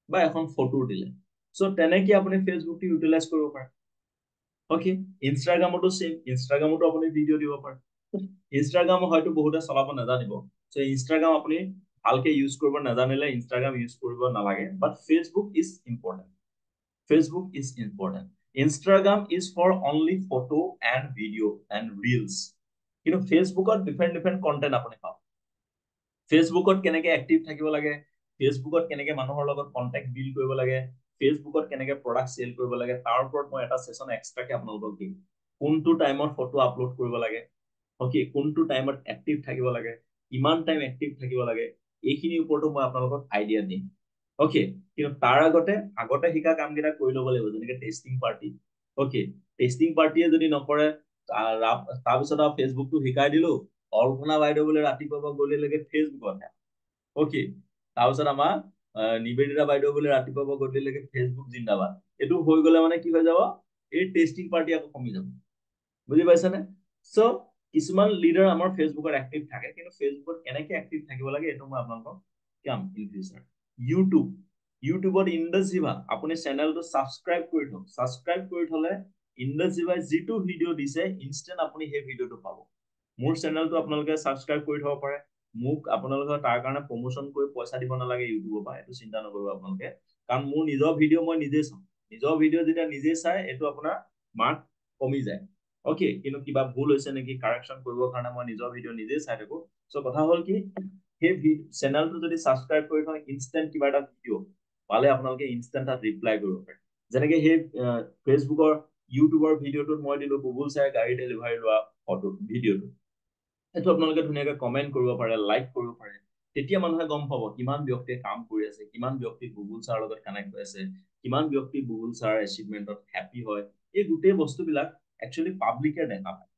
বা এখন ফটো দিলে সো তেনেকৈ আপুনি ফেচবুকটো ইউটিলাইজ কৰিব পাৰে ওকে ইনষ্টাগ্ৰামতো সেম ইনষ্টাগ্ৰামতো আপুনি ভিডিঅ' দিব পাৰে ইনষ্টাগ্ৰাম হয়তো বহুতে চলাব নাজানিব সো ইনষ্টাগ্ৰাম আপুনি ভালকে ইউজ কৰিব নাজানিলে ইনষ্টাগ্ৰাম ইউজ কৰিব নালাগে but Facebook is important Facebook is important. Instagram is for only photo and video and reels. কিন্তু ফেচবুকত different content আপুনি পাব ফেচবুকত কেনেকে এক্টিভ থাকিব লাগে ফেচবুকত কেনেকে মানুহৰ লগত কন্টাক্ট বিল্ড কৰিব লাগে ফেচবুকত কেনেকে প্ৰডাক্ট সেল কৰিব লাগে তাৰ ওপৰত মই এটা সেশন এক্সট্ৰাকে আপোনালোকক দিম কোনটো টাইমত ফটো আপলোড কৰিব লাগে ওকে কোনটো টাইমত এক্টিভ থাকিব লাগে কিমান টাইম এক্টিভ থাকিব লাগে এইখিনিৰ ওপৰতো মই আপোনালোকক আইডিয়া দিম ওকে কিন্তু তাৰ আগতে শিকা কামকেইটা কৰি ল'ব লাগিব যেনেকে টেষ্টিং পাৰ্টি ওকে টেষ্টিং পাৰ্টিয়ে যদি নকৰে তাৰপিছত আৰু ফেচবুকটো শিকাই দিলো অল্পনা বাইদেউ বোলে ৰাতিপুৱা গধূলিলৈকে ফেচবুকত ওকে তাৰপিছত আমাৰ নিবেদিতা বাইদেউ বোলে ৰাতিপুৱা গধূলিলৈকে ফেচবুক জিন্দাবাদ এইটো হৈ গলে মানে কি হৈ যাব এই টেষ্টিং পাৰ্টি আকৌ কমি যাব বুজি পাইছানে সো কিছুমান লিডাৰ আমাৰ ফেচবুকত এক্টিভ থাকে কিন্তু ফেচবুকত কেনেকে এক্টিভ থাকিব লাগে এইটো মই আপোনালোকক কাম ইন ফিউচাৰ ইউটিউবত ইণ্ডাজিভা আপুনি চেনেলটো সাবস্ক্ৰাইব কৰি থওক সাবস্ক্ৰাইব কৰি থলে ইণ্ডাজিভাই যিটো ভিডিঅ' দিছে ইনষ্টেন্ট আপুনি সেই ভিডিঅ'টো পাব মোৰ চেনেলটো আপোনালোকে সাবস্ক্ৰাইব কৰি থব পাৰে মোক আপোনালোকে তাৰ কাৰণে প্ৰমোশন কৰি পইচা দিব নালাগে ইউটিউবৰ পৰা এইটো চিন্তা নকৰিব আপোনালোকে কাৰণ মোৰ নিজৰ ভিডিঅ' মই নিজে চাওঁ নিজৰ ভিডিঅ' যেতিয়া নিজে চাই এইটো আপোনাৰ মাৰ্ক কমি যায় ওকে কিন্তু কিবা ভুল হৈছে নেকি কাৰেকচন কৰিবৰ কাৰণে মই নিজৰ ভিডিঅ' নিজে চাই থাকো সো কথা হ'ল কি সেই চেনেলটো যদি সাবস্ক্ৰাইব কৰি থয় ইনষ্টেন্ট কিবা এটা ভিডিঅ' পালে আপোনালোকে ইনষ্টেন্ট তাত ৰিপ্লাই কৰিব পাৰে যেনেকে সেই ফেচবুকৰ ইউটিউবৰ ভিডিঅ'টোত মই দিলো গুগল চাই গাড়ী ডেলিভাৰী লোৱা ফটো ভিডিঅ'টো এইটো আপোনালোকে ধুনীয়াকৈ কমেন্ট কৰিব পাৰে লাইক কৰিব পাৰে তেতিয়া মানুহে গম পাব কিমান ব্যক্তিয়ে কাম কৰি আছে কিমান ব্যক্তি গুগল ছাৰৰ লগত কানেক্ট হৈ আছে কিমান ব্যক্তি গুগল ছাৰৰ এচিভমেন্টত হ্যাপি হয় এই গোটেই বস্তুবিলাক একচুয়ালি পাব্লিকে দেখা পায়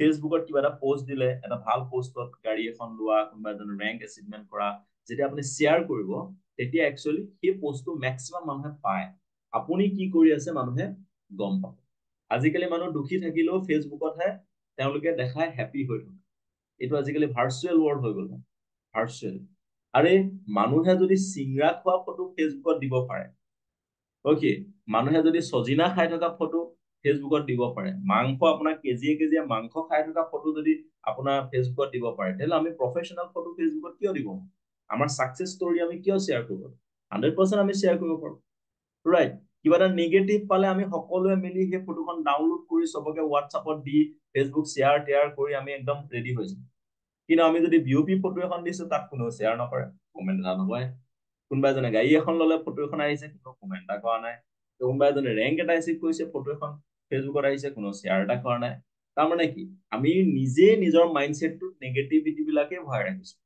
ফেচবুকত কিবা এটা পোষ্ট দিলে এটা ভাল পোষ্টত গাড়ী এখন লোৱা কোনোবা এজন ৰেংক এচিভমেন্ট কৰা যেতিয়া আপুনি শেয়াৰ কৰিব তেতিয়া একচুয়ালি সেই পোষ্টটো ম্যাক্সিমাম মানুহে পায় আপুনি কি কৰি আছে মানুহে গম পাব আজিকালি মানুহ দুখী থাকিলেও ফেচবুকতহে তেওঁলোকে দেখায় হ্যাপি হৈ থাকে এইটো আজিকালি ভাৰ্চুৱেল ৱৰ্ল্ড হৈ গ'ল ভাৰ্চুৱেল আৰে মানুহে যদি সিংৰা খোৱা ফটো ফেচবুকত দিব পাৰে ওকে মানুহে যদি সজিনা খাই থকা ফটো ফেচবুকত দিব পাৰে মাংস আপোনাৰ কেজিয়ে মাংস খাই থকা ফটো যদি আপোনাৰ ফেচবুকত দিব পাৰে তেলে আমি প্ৰফেশনাল ফটো ফেচবুকত কিয় দিব আমাৰ সাকসেস ষ্টৰী আমি কিয় শেয়াৰ কৰিব 100% আমি শেয়াৰ কৰিব পাৰো ৰাইট কিবা এটা নেগেটিভ পালে আমি সকলোৱে মিলি সেই ফটোখন ডাউনলোড কৰি সবকে হোৱাটসএপত দি ফেচবুক শেয়াৰ কৰি আমি একদম ৰেডি হৈ যাম কিন্তু আমি যদি বিওপি ফটো এখন দিছো তাত কোনো শেয়াৰ নকৰে কমেন্ট এটা নকৰে কোনোবা এজনে গাড়ী এখন ললে ফটো এখন আহিছে কোনো কমেন্ট এটা কৰা নাই কোনোবা এজনে ৰেংক এটা এচিভ কৰিছে ফটো এখন ফেচবুকত আহিছে কোনো শেয়াৰ এটা কৰা নাই তাৰ মানে কি আমি নিজে নিজৰ মাইন্ডসেটটো নেগেটিভিটি বিলাকে ভৰাই ৰাখিছো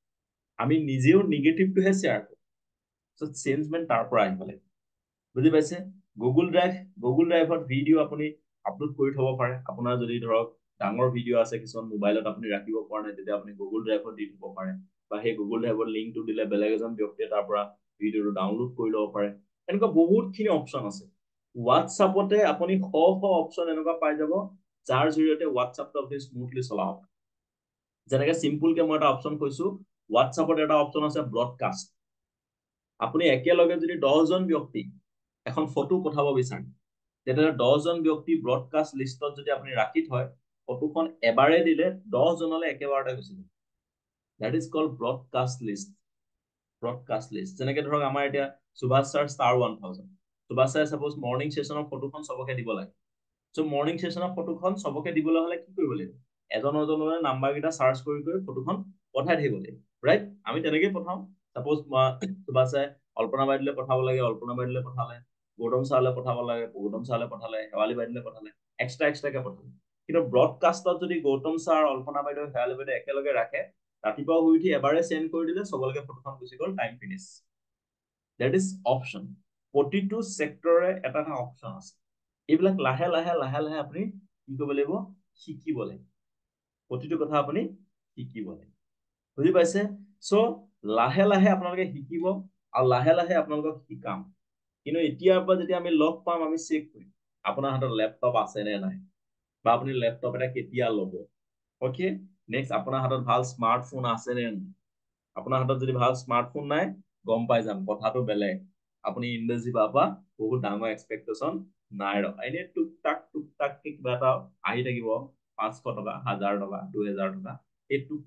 আমি নিজেও নেগেটিভটোহে শেয়াৰ কৰো সো চেঞ্জমেন্ট তাৰ পৰা আহিব লাগে বুজি পাইছে গুগল ড্ৰাইভত ভিডিঅ' আপুনি আপলোড কৰি থব পাৰে আপোনাৰ যদি ধৰক ডাঙৰ ভিডিঅ' আছে কিছুমান মোবাইলত আপুনি ৰাখিব পৰা নাই তেতিয়া আপুনি গুগল ড্ৰাইভত দি থব পাৰে বা সেই গুগল ড্ৰাইভৰ লিংকটো দিলে বেলেগ এজন ব্যক্তিয়ে তাৰ পৰা ভিডিঅ'টো ডাউনলোড কৰি ল'ব পাৰে এনেকুৱা বহুতখিনি অপচন আছে হোৱাটসএপতে আপুনি শ অপচন এনেকুৱা পাই যাব যাৰ জৰিয়তে হোৱাটসএপটো আপুনি স্মুথলি চলাব যেনেকে সিম্পলকে মই এটা অপচন কৈছো হোৱাটসএপত এটা অপচন আছে ব্ৰডকাষ্ট আপুনি একেলগে যদি 10 জন ব্যক্তি এখন ফটো পঠাব বিচাৰে তেতিয়া 10 জন ব্যক্তি ব্ৰডকাষ্ট লিষ্টত যদি আপুনি ৰাখি থয় ফটোখন এবাৰে দিলে 10 জনলৈ একেবাৰতে গুচি যায় that is called broadcast list যেনেকে ধৰক আমাৰ এতিয়া Subhash sir star 1000 Subhash sir suppose morning সেশনৰ ফটোখন সবকে দিব লাগে সো মৰ্নিং সেশনৰ ফটোখন সবকে দিবলৈ হলে কি কৰিব লাগিব এজনলৈ নাম্বাৰ কেইটা সাৰ্চ কৰি ফটোখন পঠাই থাকিব লাগিব ৰাইট আমি তেনেকৈ পঠাও সাপোজ সুভাষ ছাৰ অল্পনা বাইদেউলৈ পঠাব লাগে অল্পনা বাইদেউলৈ পঠালে গৌতম ছাৰলৈ পঠাব লাগে গৌতম ছাৰলৈ পঠালে শেৱালি বাইদেউলৈ পঠালে এক্সট্ৰাকে পঠালে কিন্তু ব্ৰডকাষ্টত যদি গৌতম ছাৰ অল্পনা বাইদেউ শেৱালি বাইদেউ একেলগে ৰাখে ৰাতিপুৱা শুই উঠি এবাৰে সেন্ড কৰি দিলে সবলৈকে ফটোখন গুচি গ'ল time finish that is option প্ৰতিটো সেক্টৰে এটা অপচন আছে এইবিলাক লাহে লাহে আপুনি কি কৰিব লাগিব শিকিব লাগিব প্ৰতিটো কথা আপুনি শিকিব লাগে বুজি পাইছে সো লাহে লাহে আপোনালোকে শিকিব আৰু লাহে লাহে আপোনালোকক শিকাম কিন্তু এতিয়াৰ পৰা যেতিয়া আমি লগ পাম আমি চেক কৰিম আপোনাৰ হাতত ল্যাপটপ আছে নে নাই বা আপুনি ল্যাপটপ এটা কেতিয়া ল'ব ওকে নেক্সট আপোনাৰ হাতত ভাল স্মাৰ্টফোন আছে নে নাই আপোনাৰ হাতত যদি ভাল স্মাৰ্টফোন নাই গম পাই যাম কথাটো বেলেগ আপুনি ইণ্ডাষ্ট্ৰীৰ পৰা বহুত ডাঙৰ এক্সপেক্টেশন নাই ৰখা এনে টুক টাক কিবা এটা আহি থাকিব 500 টকা 1000 টকা 2000 টকা এই টুক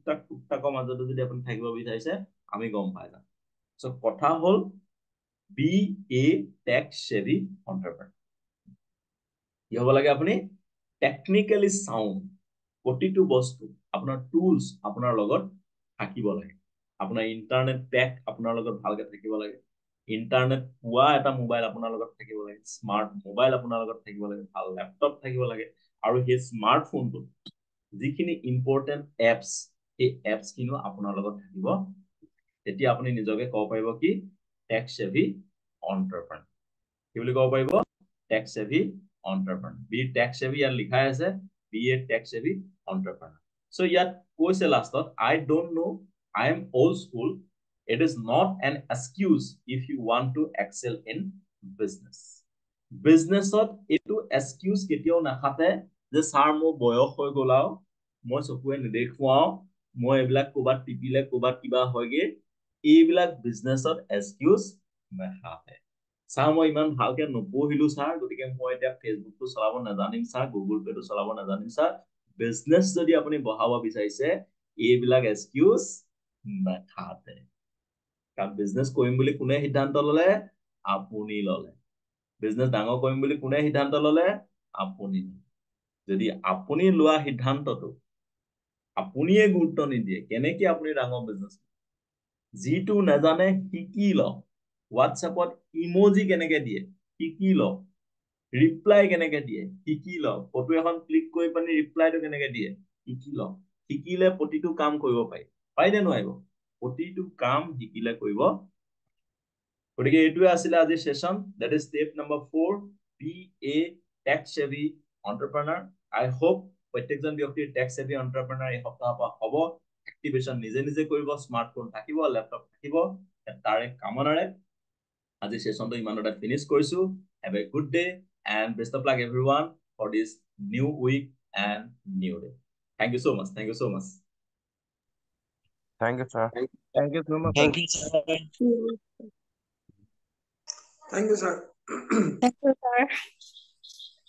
টাকৰ মাজতে যদি আপুনি থাকিব বিচাৰিছে আমি গম পাই যাম সো কথা হল বি এ টেক সেভি এন্টাৰপ্ৰেনাৰ কি হ'ব লাগে আপুনি টেকনিক্যালি সাউন্ড প্ৰতিটো বস্তু আপোনাৰ টুলস আপোনাৰ লগত থাকিব লাগে আপোনাৰ ইন্টাৰনেট পেক আপোনাৰ লগত ভালকে থাকিব লাগে ইন্টাৰনেট পোৱা এটা মোবাইল আপোনাৰ লগত থাকিব লাগে স্মাৰ্ট মোবাইল আপোনাৰ লগত থাকিব লাগে ভাল ল্যাপটপ থাকিব লাগে আৰু সেই স্মাৰ্টফোনটো যিখিনি ইম্পৰ্টেন্ট এপছ এই এপছ কিনো আপোনাৰ লগত থাকিব তেতিয়া আপুনি নিজকে ক'ব পাৰিব কি টেক সেভি এন্টাৰপ্ৰেনাৰ কি বুলি ক'ব পাৰিব tech savvy entrepreneur be tech savvy ইয়াত লিখাই আছে be a tech savvy entrepreneur so ইয়াত কৈছে লাষ্টত I don't know I am old school. It is not an excuse if you want to excel in business. Businessত এইটো excuse কেতিয়াও নাখাতে যে sir মোৰ বয়স হৈ গ'ল আৰু মই চকুৱে নেদেখুৱাও মই এইবিলাক ক'বাত টিপিলে ক'বাত কিবা হয়গে এইবিলাক বিজনেছত excuse নাখাতে স্যাৰ মই ইমান ভালকে নপঢ়িলো স্যাৰ গতিকে মই এতিয়া ফেসবুকটো চলাব নাজানিম স্যাৰ গুগল পেটো চলাব নাজানিম স্যাৰ বিজনেছ যদি আপুনি বঢ়াব বিচাৰিছে এইবিলাক excuse নাখাতে কাৰণ বিজনেছ কৰিম বুলি কোনে সিদ্ধান্ত ললে আপুনি ললে বিজনেছ ডাঙৰ কৰিম বুলি কোনে সিদ্ধান্ত ললে আপুনি যদি আপুনি লোৱা সিদ্ধান্তটো আপুনিয়ে গুৰুত্ব নিদিয়ে কেনেকৈ আপুনি ডাঙৰ বিজনেছ যিটো নাজানে শিকি লওক হোৱাটছএপত ইমোজি কেনেকৈ দিয়ে শিকি লওক ৰিপ্লাই কেনেকৈ দিয়ে শিকি লওক ফটো এখন ক্লিক কৰি পানি ৰিপ্লাইটো কেনেকৈ দিয়ে শিকি লওক শিকিলে প্ৰতিটো কাম কৰিব পাৰি পাৰিনে নোৱাৰিব প্ৰতিটো কাম শিকিলে কৰিব গতিকে এইটোৱে আছিল আজি session that is step number 4 be a tech savvy entrepreneur I hope প্ৰত্যেকজন ব্যক্তিৰ টেক সেভি এন্টাৰপ্ৰেনাৰ এই সপ্তাহৰ পৰা হ'ব এক্টিভেশন নিজে নিজে কৰিব স্মাৰ্টফোন থাকিব ল্যাপটপ থাকিব তাৰে কামনাৰে আজি সেশনটো ইমানতে ফিনিশ কৰিছো have a good day and best of luck everyone for this new week and new day thank you so much Thank you, sir. Thank you so much. Thank you, sir. Thank you, sir. Thank you, sir.